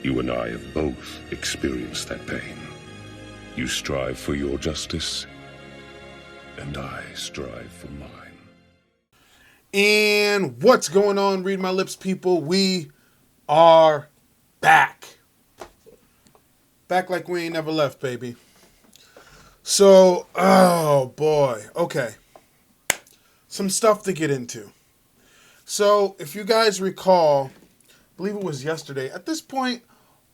You and I have both experienced that pain. You strive for your justice, and I strive for mine. And what's going on, Read My Lips people? We are back. Back like we ain't never left, baby. So, oh boy. Okay. Some stuff to get into. So, if you guys recall, I believe it was yesterday, at this point,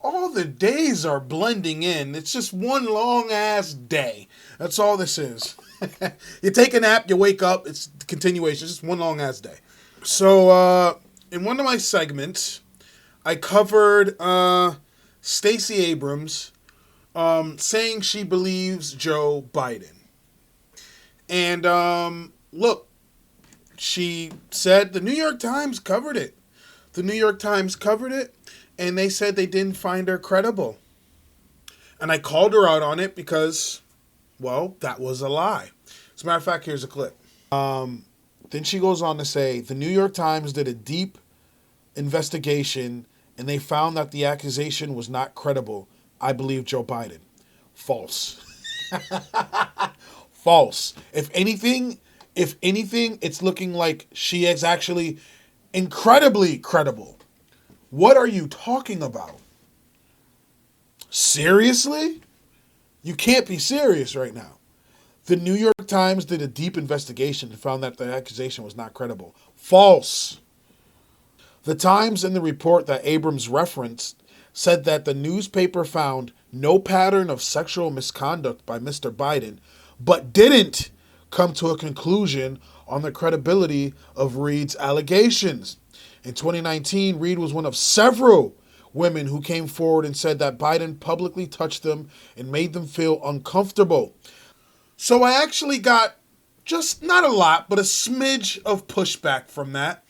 all the days are blending in. It's just one long-ass day. That's all this is. You take a nap, you wake up, it's the continuation. It's just one long-ass day. So, in one of my segments, I covered Stacey Abrams saying she believes Joe Biden. And, look, she said the New York Times covered it. The New York Times covered it, and they said they didn't find her credible. And I called her out on it because, well, that was a lie. As a matter of fact, here's a clip. Then she goes on to say, the New York Times did a deep investigation, and they found that the accusation was not credible. I believe Joe Biden. False. False. If anything, it's looking like she is actually incredibly credible. What are you talking about? Seriously? You can't be serious right now. The New York Times did a deep investigation and found that the accusation was not credible. False. The Times, in the report that Abrams referenced, said that the newspaper found no pattern of sexual misconduct by Mr. Biden, but didn't come to a conclusion on the credibility of Reid's allegations. In 2019, Reid was one of several women who came forward and said that Biden publicly touched them and made them feel uncomfortable. So I actually got just not a lot, but a smidge of pushback from that.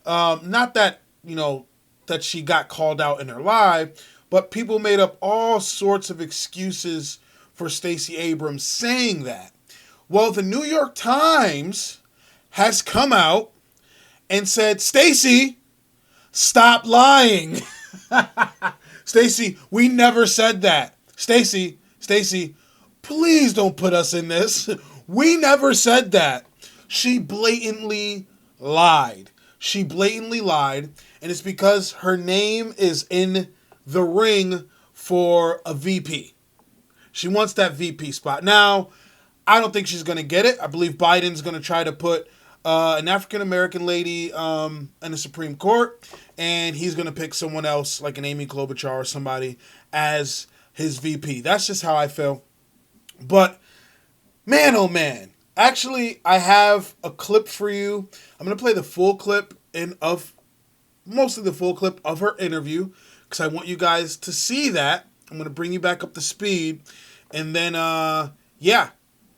Not that, that she got called out in her live, but people made up all sorts of excuses for Stacey Abrams saying that. Well, the New York Times has come out and said, Stacey, stop lying. Stacey, we never said that. Stacey, please don't put us in this. We never said that. She blatantly lied. And it's because her name is in the ring for a VP. She wants that VP spot. Now, I don't think she's going to get it. I believe Biden's going to try to put an African-American lady in the Supreme Court, and he's going to pick someone else, like an Amy Klobuchar or somebody, as his VP. That's just how I feel. But, man, oh man. Actually, I have a clip for you. I'm going to play the full clip mostly the full clip of her interview, because I want you guys to see that. I'm going to bring you back up to speed. And then, other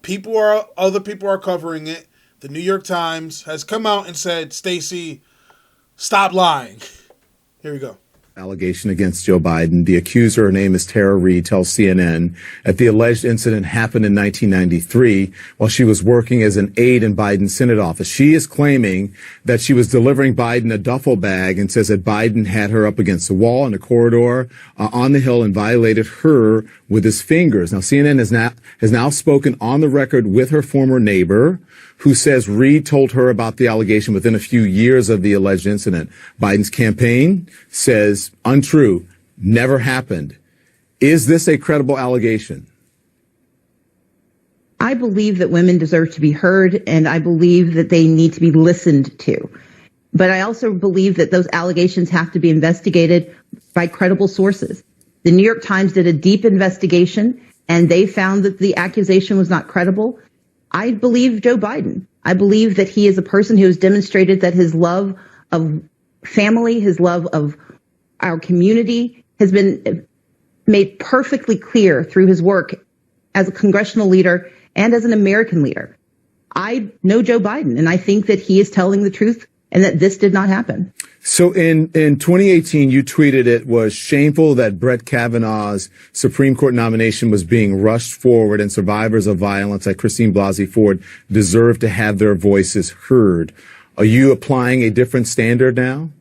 people are covering it. The New York Times has come out and said, Stacey, stop lying. Here we go. Allegation against Joe Biden. The accuser, her name is Tara Reid, tells CNN that the alleged incident happened in 1993 while she was working as an aide in Biden's Senate office. She is claiming that she was delivering Biden a duffel bag and says that Biden had her up against the wall in a corridor on the Hill and violated her with his fingers. Now, CNN has now spoken on the record with her former neighbor, who says Reid told her about the allegation within a few years of the alleged incident. Biden's campaign says untrue, never happened. Is this a credible allegation? I believe that women deserve to be heard, and I believe that they need to be listened to. But I also believe that those allegations have to be investigated by credible sources. The New York Times did a deep investigation, and they found that the accusation was not credible. I believe Joe Biden. I believe that he is a person who has demonstrated that his love of family, his love of our community has been made perfectly clear through his work as a congressional leader and as an American leader. I know Joe Biden, and I think that he is telling the truth and that this did not happen. So in 2018, you tweeted it was shameful that Brett Kavanaugh's Supreme Court nomination was being rushed forward and survivors of violence like Christine Blasey Ford deserve to have their voices heard. Are you applying a different standard now?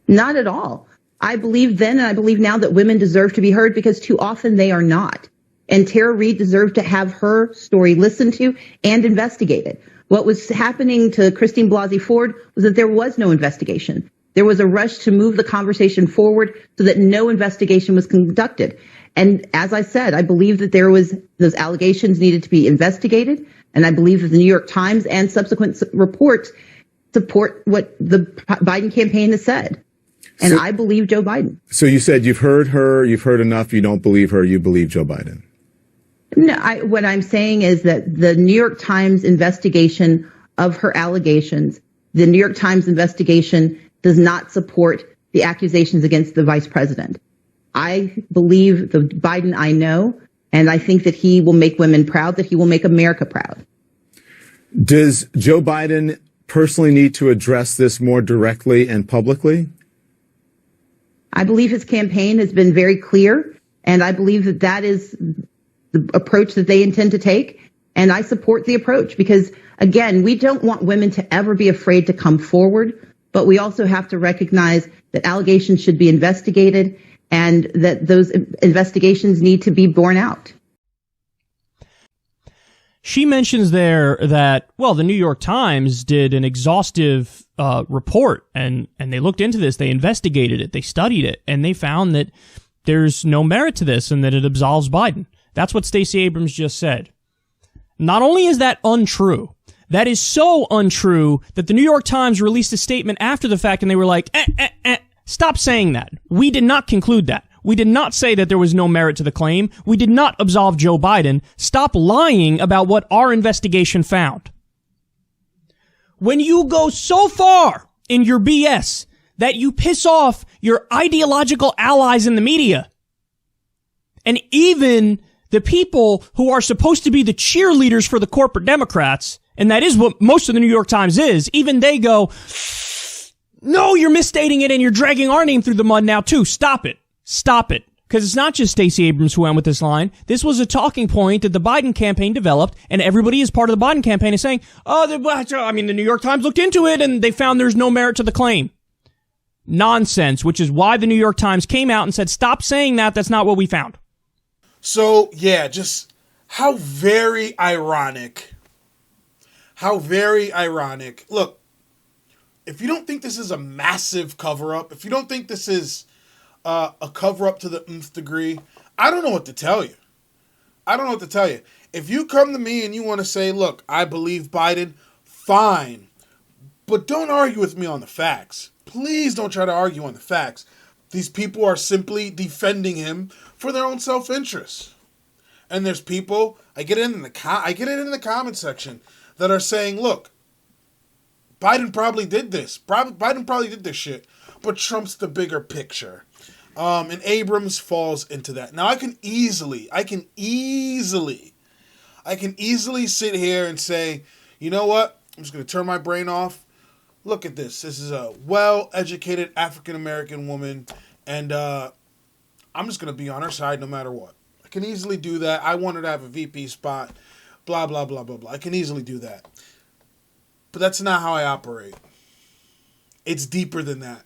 Not at all. I believed then and I believe now that women deserve to be heard because too often they are not. And Tara Reade deserved to have her story listened to and investigated. What was happening to Christine Blasey Ford was that there was no investigation. There was a rush to move the conversation forward so that no investigation was conducted. And as I said, I believe that those allegations needed to be investigated. And I believe that the New York Times and subsequent reports support what the Biden campaign has said. And I believe Joe Biden. So you said you've heard her, you've heard enough, you don't believe her, you believe Joe Biden. No, what I'm saying is that the New York Times investigation of her allegations, the New York Times investigation does not support the accusations against the vice president. I believe the Biden I know, and I think that he will make women proud, that he will make America proud. Does Joe Biden personally need to address this more directly and publicly? I believe his campaign has been very clear, and I believe that that is the approach that they intend to take. And I support the approach because, again, we don't want women to ever be afraid to come forward, but we also have to recognize that allegations should be investigated and that those investigations need to be borne out. She mentions there that, well, the New York Times did an exhaustive report, and they looked into this, they investigated it, they studied it, and they found that there's no merit to this and that it absolves Biden. That's what Stacey Abrams just said. Not only is that untrue, that is so untrue that the New York Times released a statement after the fact and they were like, stop saying that. We did not conclude that. We did not say that there was no merit to the claim. We did not absolve Joe Biden. Stop lying about what our investigation found. When you go so far in your BS that you piss off your ideological allies in the media, and even the people who are supposed to be the cheerleaders for the corporate Democrats, and that is what most of the New York Times is, even they go, no, you're misstating it and you're dragging our name through the mud now too. Stop it. Stop it. Because it's not just Stacey Abrams who went with this line. This was a talking point that the Biden campaign developed, and everybody as part of the Biden campaign is saying, the New York Times looked into it and they found there's no merit to the claim. Nonsense, which is why the New York Times came out and said, stop saying that. That's not what we found. So, yeah, just how very ironic. How very ironic. Look, if you don't think this is a massive cover-up, if you don't think this is a cover-up to the nth degree, I don't know what to tell you. I don't know what to tell you. If you come to me and you want to say, look, I believe Biden, fine. But don't argue with me on the facts. Please don't try to argue on the facts. These people are simply defending him for their own self-interest. And there's people, I get it in the comment section, that are saying, look, Biden probably did this. Biden probably did this shit. But Trump's the bigger picture. And Abrams falls into that. Now I can easily sit here and say, you know what? I'm just going to turn my brain off. Look at this. This is a well-educated African-American woman, and I'm just going to be on her side no matter what. I can easily do that. I want her to have a VP spot, blah, blah, blah, blah, blah. I can easily do that. But that's not how I operate. It's deeper than that.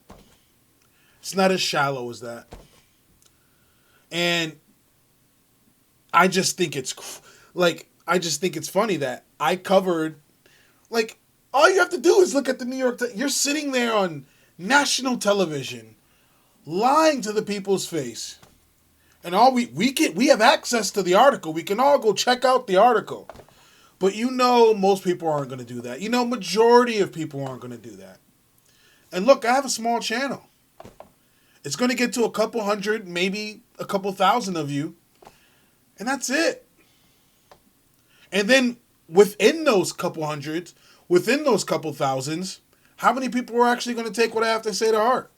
It's not as shallow as that. And I just think it's funny that I covered, like, all you have to do is look at the New York Times. You're sitting there on national television, lying to the people's face. And all we have access to the article. We can all go check out the article. But most people aren't going to do that. Majority of people aren't going to do that. And look, I have a small channel. It's going to get to a couple hundred, maybe a couple thousand of you. And that's it. And then within those couple hundreds, within those couple thousands, how many people are actually going to take what I have to say to heart?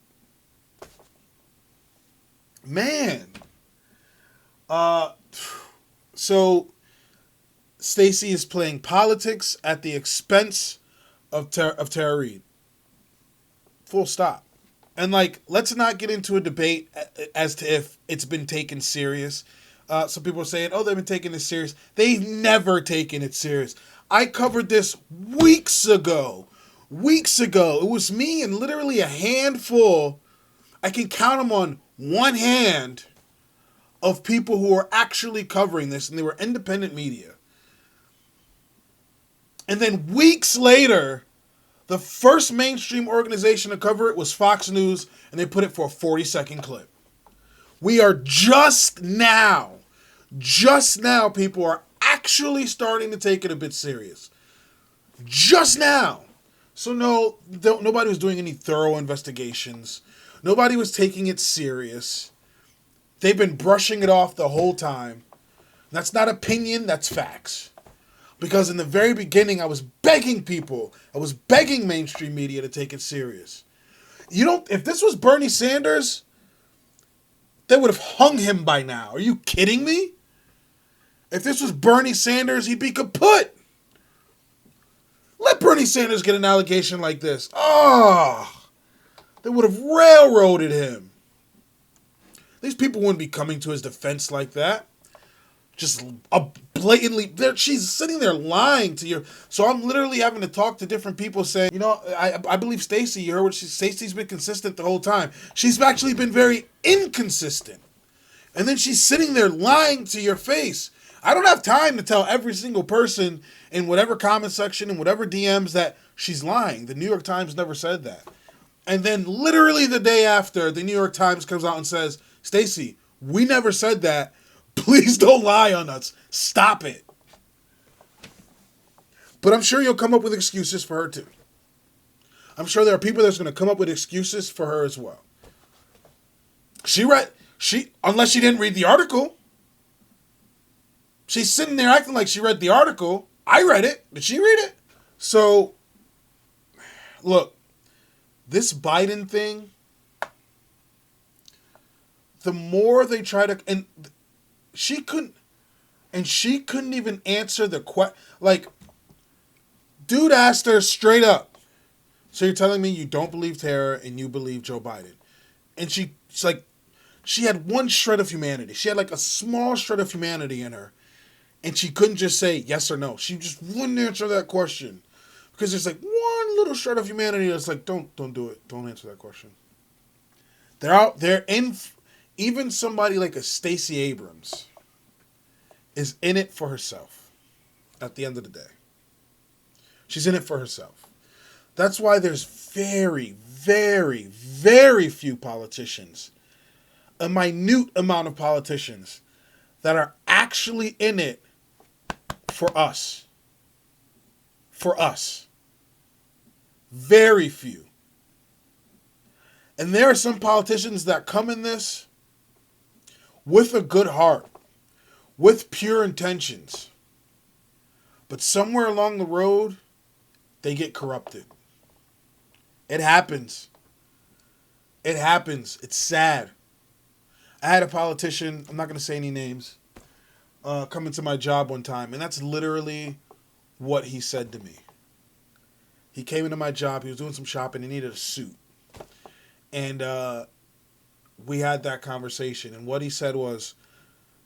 Man. So Stacey is playing politics at the expense of Tara Reade. Full stop. And let's not get into a debate as to if it's been taken serious. Some people are saying, they've been taking this serious. They've never taken it serious. I covered this weeks ago. It was me and literally a handful I can count them on one hand of people who are actually covering this, and they were independent media. And then weeks later, the first mainstream organization to cover it was Fox News, and they put it for a 40-second clip. We are just now, people are actually starting to take it a bit serious. Just now. So no, nobody was doing any thorough investigations. Nobody was taking it serious. They've been brushing it off the whole time. That's not opinion, that's facts. Because in the very beginning, I was begging mainstream media to take it serious. If this was Bernie Sanders, they would have hung him by now. Are you kidding me? If this was Bernie Sanders, he'd be kaput. Let Bernie Sanders get an allegation like this. They would have railroaded him. These people wouldn't be coming to his defense like that. Just blatantly, she's sitting there lying to you. So I'm literally having to talk to different people saying, I believe Stacey. You heard what Stacey's been consistent the whole time. She's actually been very inconsistent. And then she's sitting there lying to your face. I don't have time to tell every single person in whatever comment section and whatever DMs that she's lying. The New York Times never said that. And then literally the day after, the New York Times comes out and says, Stacey, we never said that. Please don't lie on us. Stop it. But I'm sure you'll come up with excuses for her too. I'm sure there are people that's going to come up with excuses for her as well. Unless she didn't read the article. She's sitting there acting like she read the article. I read it. Did she read it? So, look, this Biden thing, the more they try to, and she couldn't even answer the question. Like, dude asked her straight up, so you're telling me you don't believe Tara and you believe Joe Biden? And she's like, she had one shred of humanity. She had like a small shred of humanity in her. And she couldn't just say yes or no. She just wouldn't answer that question. Because there's like one little shred of humanity that's like, don't do it. Don't answer that question. Even somebody like a Stacey Abrams is in it for herself at the end of the day. She's in it for herself. That's why there's very, very, very few politicians, a minute amount of politicians that are actually in it for us. For us. Very few. And there are some politicians that come in this with a good heart, with pure intentions. But somewhere along the road, they get corrupted. It happens. It happens. It's sad. I had a politician, I'm not going to say any names, come into my job one time, and that's literally what he said to me. He came into my job, he was doing some shopping, he needed a suit. And we had that conversation, and what he said was,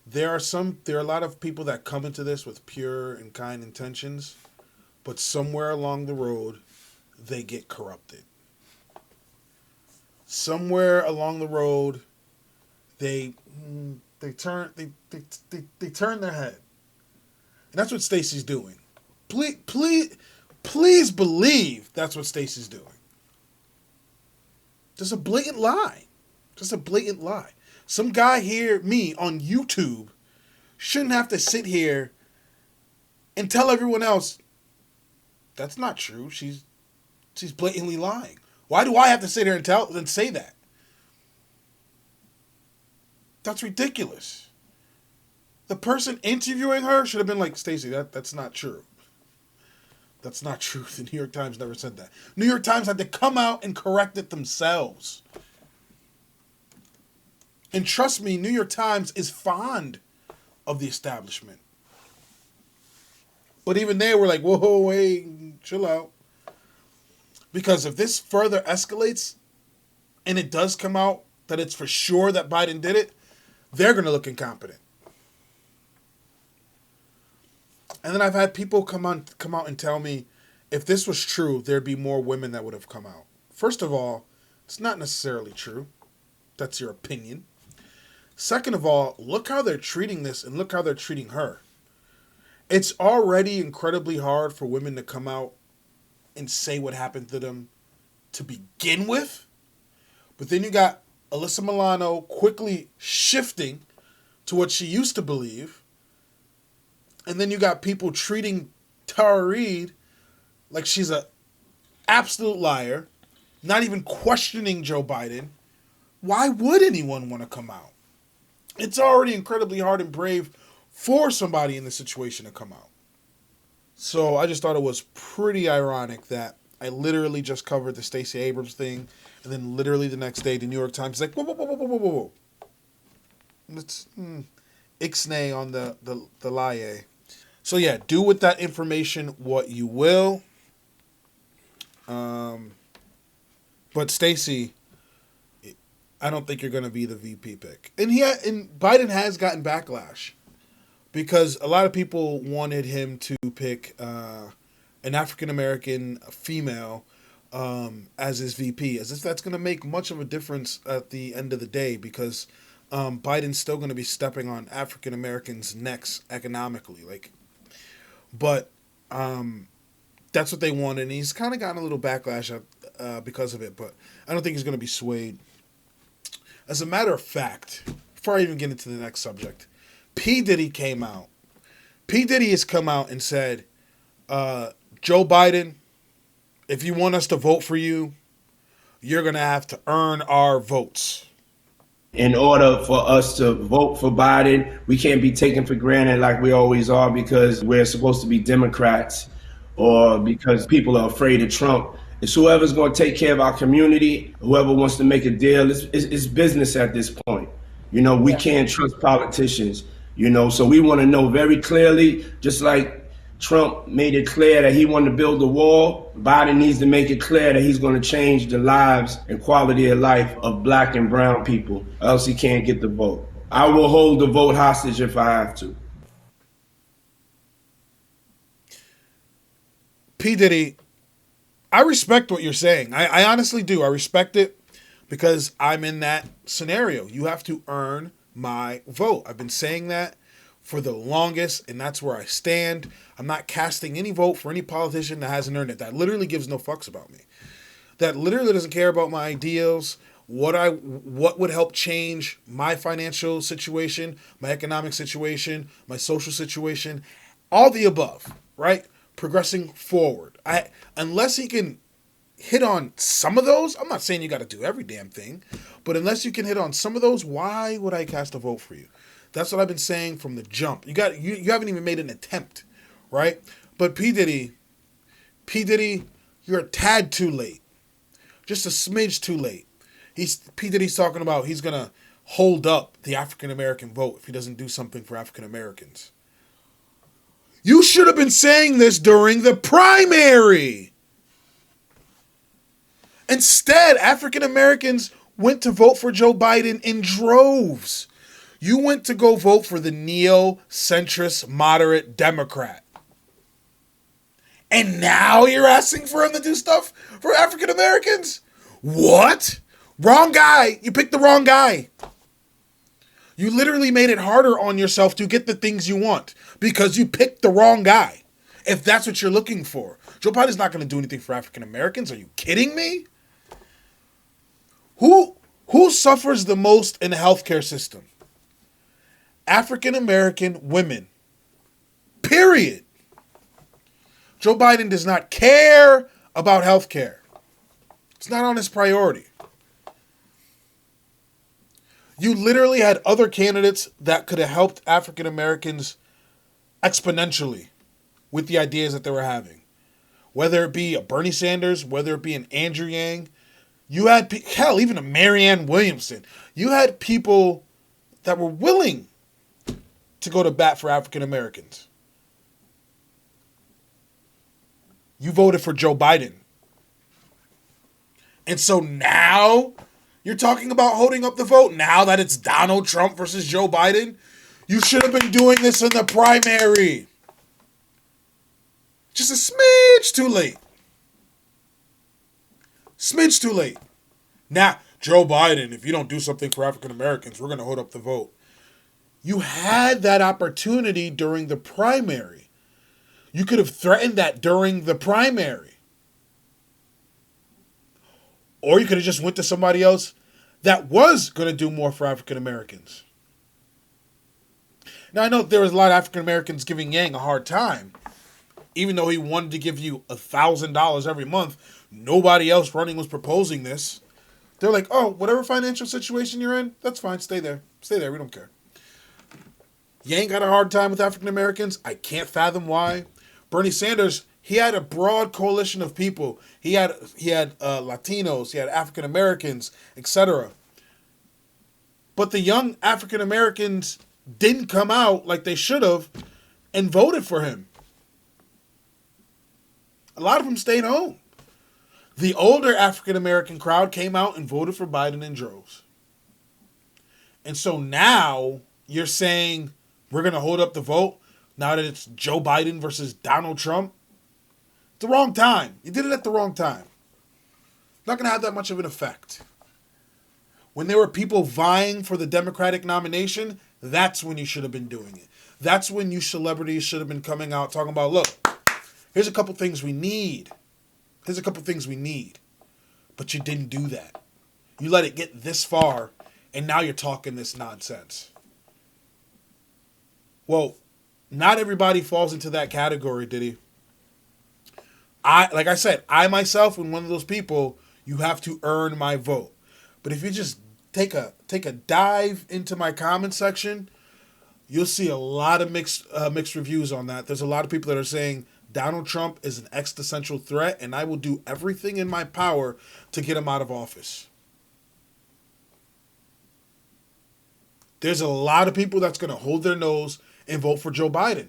there are a lot of people that come into this with pure and kind intentions, but somewhere along the road, they get corrupted. Somewhere along the road, they turn their head, and that's what Stacey's doing. Please believe that's what Stacey's doing. Just a blatant lie. Just a blatant lie. Some guy here, me on YouTube, shouldn't have to sit here and tell everyone else that's not true. She's blatantly lying. Why do I have to sit here and say that? That's ridiculous. The person interviewing her should have been like, Stacey, that's not true. That's not true. The New York Times never said that. New York Times had to come out and correct it themselves. And trust me, New York Times is fond of the establishment. But even they were like, whoa, wait, chill out. Because if this further escalates, and it does come out that it's for sure that Biden did it, they're going to look incompetent. And then I've had people come out and tell me, if this was true, there'd be more women that would have come out. First of all, it's not necessarily true. That's your opinion. Second of all, look how they're treating this and look how they're treating her. It's already incredibly hard for women to come out and say what happened to them to begin with. But then you got Alyssa Milano quickly shifting to what she used to believe. And then you got people treating Tara Reid like she's an absolute liar, not even questioning Joe Biden. Why would anyone want to come out? It's already incredibly hard and brave for somebody in this situation to come out. So I just thought it was pretty ironic that I literally just covered the Stacey Abrams thing, and then literally the next day, the New York Times is like, whoa, whoa, whoa, whoa, whoa, whoa, whoa. Let's ixnay on the lie. So yeah, do with that information what you will. But Stacey, I don't think you're going to be the VP pick. And Biden has gotten backlash because a lot of people wanted him to pick an African-American female as his VP, as if that's going to make much of a difference at the end of the day, because Biden's still going to be stepping on African-Americans' necks economically. But that's what they wanted, and he's kind of gotten a little backlash because of it, but I don't think he's going to be swayed. As a matter of fact, before I even get into the next subject, P. Diddy came out. P. Diddy has come out and said, Joe Biden, if you want us to vote for you, you're going to have to earn our votes. In order for us to vote for Biden, we can't be taken for granted like we always are because we're supposed to be Democrats or because people are afraid of Trump. It's whoever's going to take care of our community, whoever wants to make a deal. It's business at this point. We can't trust politicians, so we want to know very clearly, just like Trump made it clear that he wanted to build a wall, Biden needs to make it clear that he's going to change the lives and quality of life of black and brown people, or else he can't get the vote. I will hold the vote hostage if I have to. P. Diddy, I respect what you're saying. I honestly do. I respect it because I'm in that scenario. You have to earn my vote. I've been saying that for the longest, and that's where I stand. I'm not casting any vote for any politician that hasn't earned it. That literally gives no fucks about me. That literally doesn't care about my ideals, what would help change my financial situation, my economic situation, my social situation, all the above, right? Progressing forward. Unless he can hit on some of those, I'm not saying you got to do every damn thing, but unless you can hit on some of those, why would I cast a vote for you? That's what I've been saying from the jump. You haven't even made an attempt, right? But P. Diddy, you're a tad too late. Just a smidge too late. P. Diddy's talking about he's going to hold up the African-American vote if he doesn't do something for African-Americans. You should have been saying this during the primary. Instead, African-Americans went to vote for Joe Biden in droves. You went to go vote for the neo-centrist moderate Democrat. And now you're asking for him to do stuff for African Americans? What? Wrong guy. You picked the wrong guy. You literally made it harder on yourself to get the things you want because you picked the wrong guy. If that's what you're looking for. Joe Biden's not going to do anything for African Americans. Are you kidding me? Who suffers the most in the healthcare system? African American women. Period. Joe Biden does not care about healthcare. It's not on his priority. You literally had other candidates that could have helped African Americans exponentially with the ideas that they were having. Whether it be a Bernie Sanders, whether it be an Andrew Yang, you had, hell, even a Marianne Williamson. You had people that were willing to go to bat for African Americans. You voted for Joe Biden. And so now you're talking about holding up the vote now that it's Donald Trump versus Joe Biden? You should have been doing this in the primary. Just a smidge too late. Smidge too late. Now, Joe Biden, if you don't do something for African Americans, we're going to hold up the vote. You had that opportunity during the primary. You could have threatened that during the primary. Or you could have just went to somebody else that was going to do more for African Americans. Now, I know there was a lot of African Americans giving Yang a hard time. Even though he wanted to give you $1,000 every month, nobody else running was proposing this. They're like, oh, whatever financial situation you're in, that's fine. Stay there. Stay there. We don't care. Yang got a hard time with African Americans. I can't fathom why. Bernie Sanders, he had a broad coalition of people. He had Latinos, he had African Americans, etc. But the young African Americans didn't come out like they should have and voted for him. A lot of them stayed home. The older African American crowd came out and voted for Biden in droves. And so now you're saying we're going to hold up the vote now that it's Joe Biden versus Donald Trump? It's the wrong time. You did it at the wrong time. Not going to have that much of an effect. When there were people vying for the Democratic nomination, that's when you should have been doing it. That's when you celebrities should have been coming out talking about, look, here's a couple things we need. Here's a couple things we need. But you didn't do that. You let it get this far, and now you're talking this nonsense. Well, not everybody falls into that category, did he? Like I said, I myself am one of those people, you have to earn my vote. But if you just take a dive into my comment section, you'll see a lot of mixed reviews on that. There's a lot of people that are saying Donald Trump is an existential threat, and I will do everything in my power to get him out of office. There's a lot of people that's going to hold their nose and vote for Joe Biden.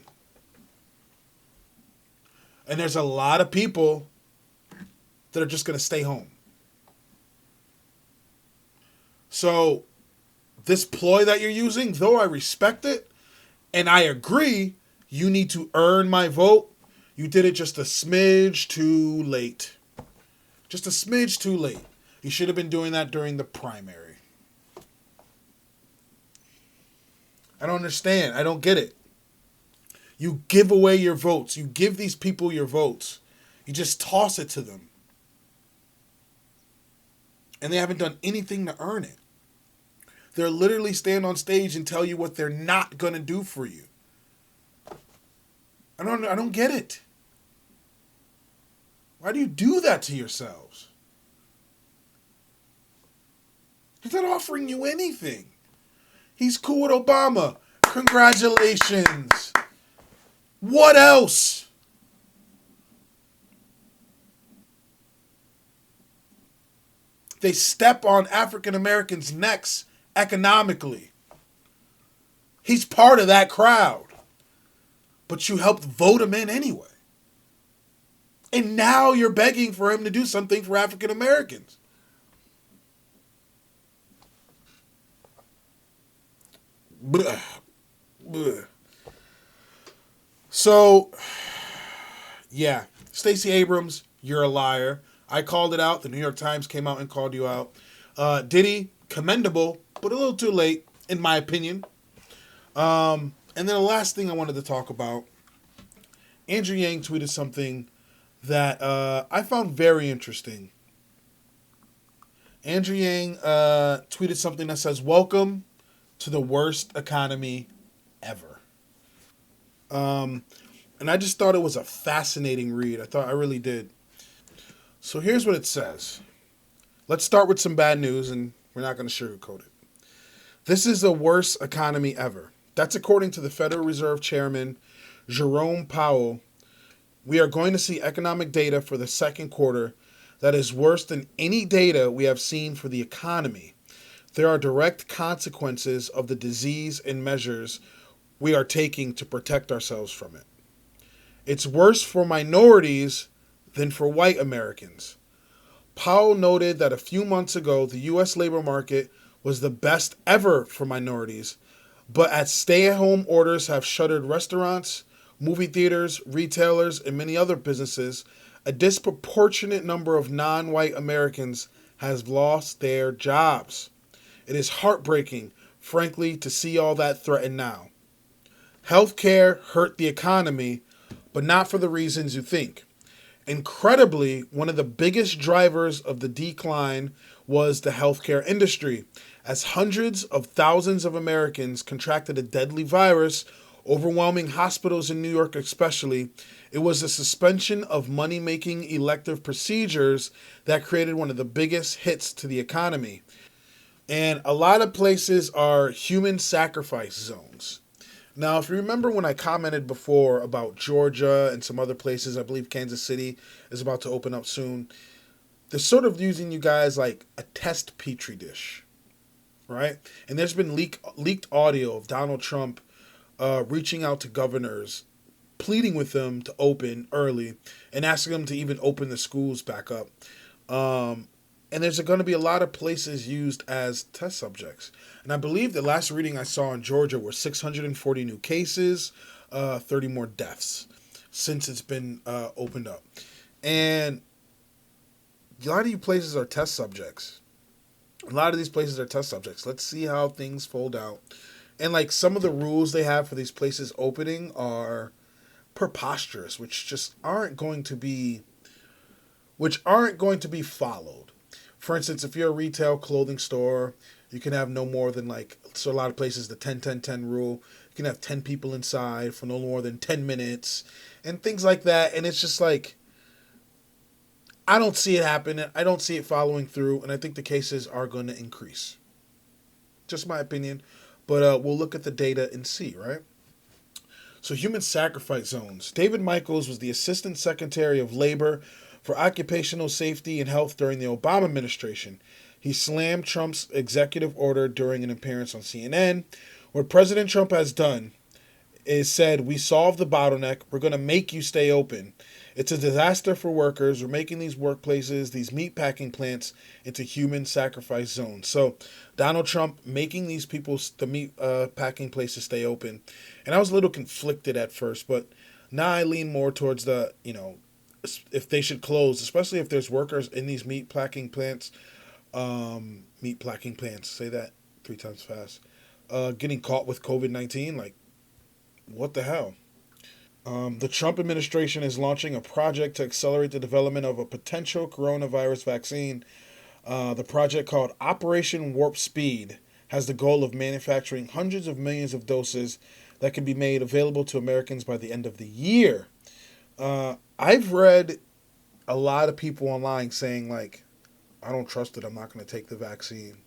And there's a lot of people that are just going to stay home. So this ploy that you're using, though I respect it, and I agree, you need to earn my vote, you did it just a smidge too late. Just a smidge too late. You should have been doing that during the primary. I don't understand. I don't get it. You give away your votes. You give these people your votes. You just toss it to them. And they haven't done anything to earn it. They'll literally stand on stage and tell you what they're not going to do for you. I don't get it. Why do you do that to yourselves? He's not offering you anything. He's cool with Obama. Congratulations. What else? They step on African Americans' necks economically. He's part of that crowd. But you helped vote him in anyway. And now you're begging for him to do something for African Americans. Blah. Blah. So, yeah, Stacey Abrams, you're a liar. I called it out. The New York Times came out and called you out. Diddy, commendable, but a little too late, in my opinion. And then the last thing I wanted to talk about, Andrew Yang tweeted something that I found very interesting. Andrew Yang tweeted something that says, "Welcome to the worst economy ever." And I just thought it was a fascinating read. I really did. So here's what it says. Let's start with some bad news, and we're not going to sugarcoat it. This is the worst economy ever. That's according to the Federal Reserve Chairman, Jerome Powell. We are going to see economic data for the second quarter that is worse than any data we have seen for the economy. There are direct consequences of the disease and measures we are taking to protect ourselves from it. It's worse for minorities than for white Americans. Powell noted that a few months ago, the U.S. labor market was the best ever for minorities, but as stay-at-home orders have shuttered restaurants, movie theaters, retailers, and many other businesses, a disproportionate number of non-white Americans has lost their jobs. It is heartbreaking, frankly, to see all that threatened now. Healthcare hurt the economy, but not for the reasons you think. Incredibly, one of the biggest drivers of the decline was the healthcare industry, as hundreds of thousands of Americans contracted a deadly virus, overwhelming hospitals in New York especially. It was the suspension of money-making elective procedures that created one of the biggest hits to the economy. And a lot of places are human sacrifice zones. Now, if you remember when I commented before about Georgia and some other places, I believe Kansas City is about to open up soon, they're sort of using you guys like a test petri dish, right? And there's been leaked audio of Donald Trump reaching out to governors, pleading with them to open early and asking them to even open the schools back up. And there's going to be a lot of places used as test subjects. And I believe the last reading I saw in Georgia were 640 new cases, 30 more deaths since it's been opened up. And a lot of you places are test subjects. A lot of these places are test subjects. Let's see how things fold out. And like some of the rules they have for these places opening are preposterous, which aren't going to be followed. For instance, if you're a retail clothing store, you can have no more than so a lot of places, the 10-10-10 rule, you can have 10 people inside for no more than 10 minutes and things like that. And it's just like, I don't see it happening. I don't see it following through. And I think the cases are going to increase. Just my opinion. But we'll look at the data and see, right? So human sacrifice zones. David Michaels was the Assistant Secretary of Labor for Occupational Safety and Health during the Obama administration. He slammed Trump's executive order during an appearance on CNN. What President Trump has done is said, we solved the bottleneck. We're going to make you stay open. It's a disaster for workers. We're making these workplaces, these meat packing plants, into human sacrifice zones. So Donald Trump making these people, the meat packing places, stay open. And I was a little conflicted at first, but now I lean more towards the, if they should close, especially if there's workers in these meat packing plants, say that 3 times fast, getting caught with COVID-19, like, what the hell? The Trump administration is launching a project to accelerate the development of a potential coronavirus vaccine. The project, called Operation Warp Speed, has the goal of manufacturing hundreds of millions of doses that can be made available to Americans by the end of the year. I've read a lot of people online saying, like, I don't trust it. I'm not going to take the vaccine.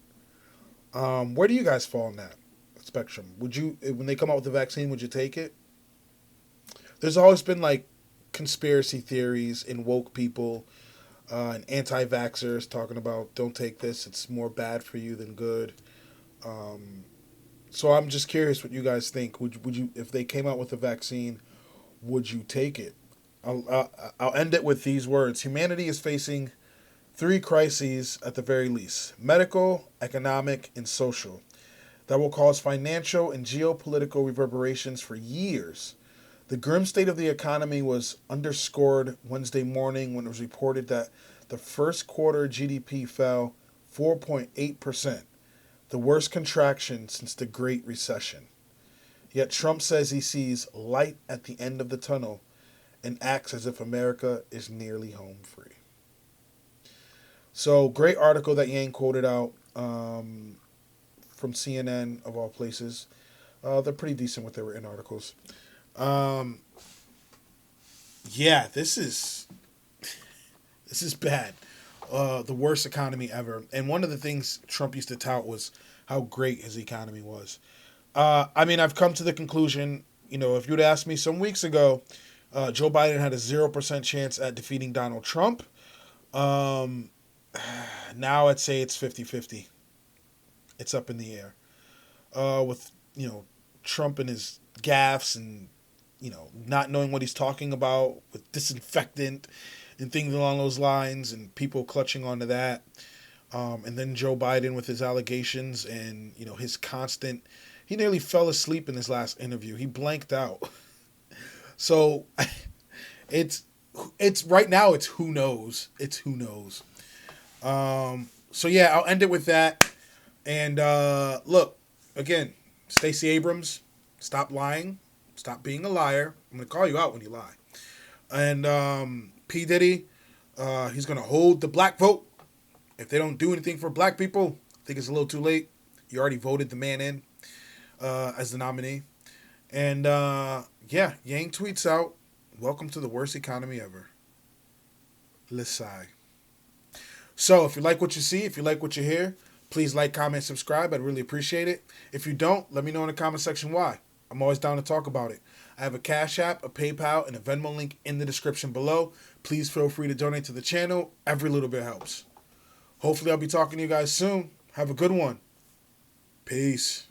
Where do you guys fall in that spectrum? Would you, when they come out with the vaccine, would you take it? There's always been like conspiracy theories and woke people and anti-vaxxers talking about, don't take this. It's more bad for you than good. So I'm just curious what you guys think. Would you, if they came out with a vaccine, would you take it? I'll end it with these words. Humanity is facing 3 crises at the very least: medical, economic, and social, that will cause financial and geopolitical reverberations for years. The grim state of the economy was underscored Wednesday morning when it was reported that the first quarter GDP fell 4.8%, the worst contraction since the Great Recession. Yet Trump says he sees light at the end of the tunnel and acts as if America is nearly home free. So, great article that Yang quoted out from CNN, of all places. They're pretty decent with their written articles. Yeah, this is bad. The worst economy ever. And one of the things Trump used to tout was how great his economy was. I mean, I've come to the conclusion, if you'd asked me some weeks ago, Joe Biden had a 0% chance at defeating Donald Trump. Now I'd say it's 50-50. It's up in the air. With, Trump and his gaffes and, not knowing what he's talking about with disinfectant and things along those lines, and people clutching onto that. And then Joe Biden with his allegations and, his constant, he nearly fell asleep in his last interview. He blanked out. So it's right now, it's who knows. It's who knows. So yeah, I'll end it with that. And look, again, Stacey Abrams, stop lying. Stop being a liar. I'm going to call you out when you lie. And P. Diddy, he's going to hold the black vote. If they don't do anything for black people, I think it's a little too late. You already voted the man in as the nominee. And yeah, Yang tweets out, "Welcome to the worst economy ever. Let's sigh." So if you like what you see, if you like what you hear, please like, comment, subscribe. I'd really appreciate it. If you don't, let me know in the comment section why. I'm always down to talk about it. I have a Cash App, a PayPal, and a Venmo link in the description below. Please feel free to donate to the channel. Every little bit helps. Hopefully I'll be talking to you guys soon. Have a good one. Peace.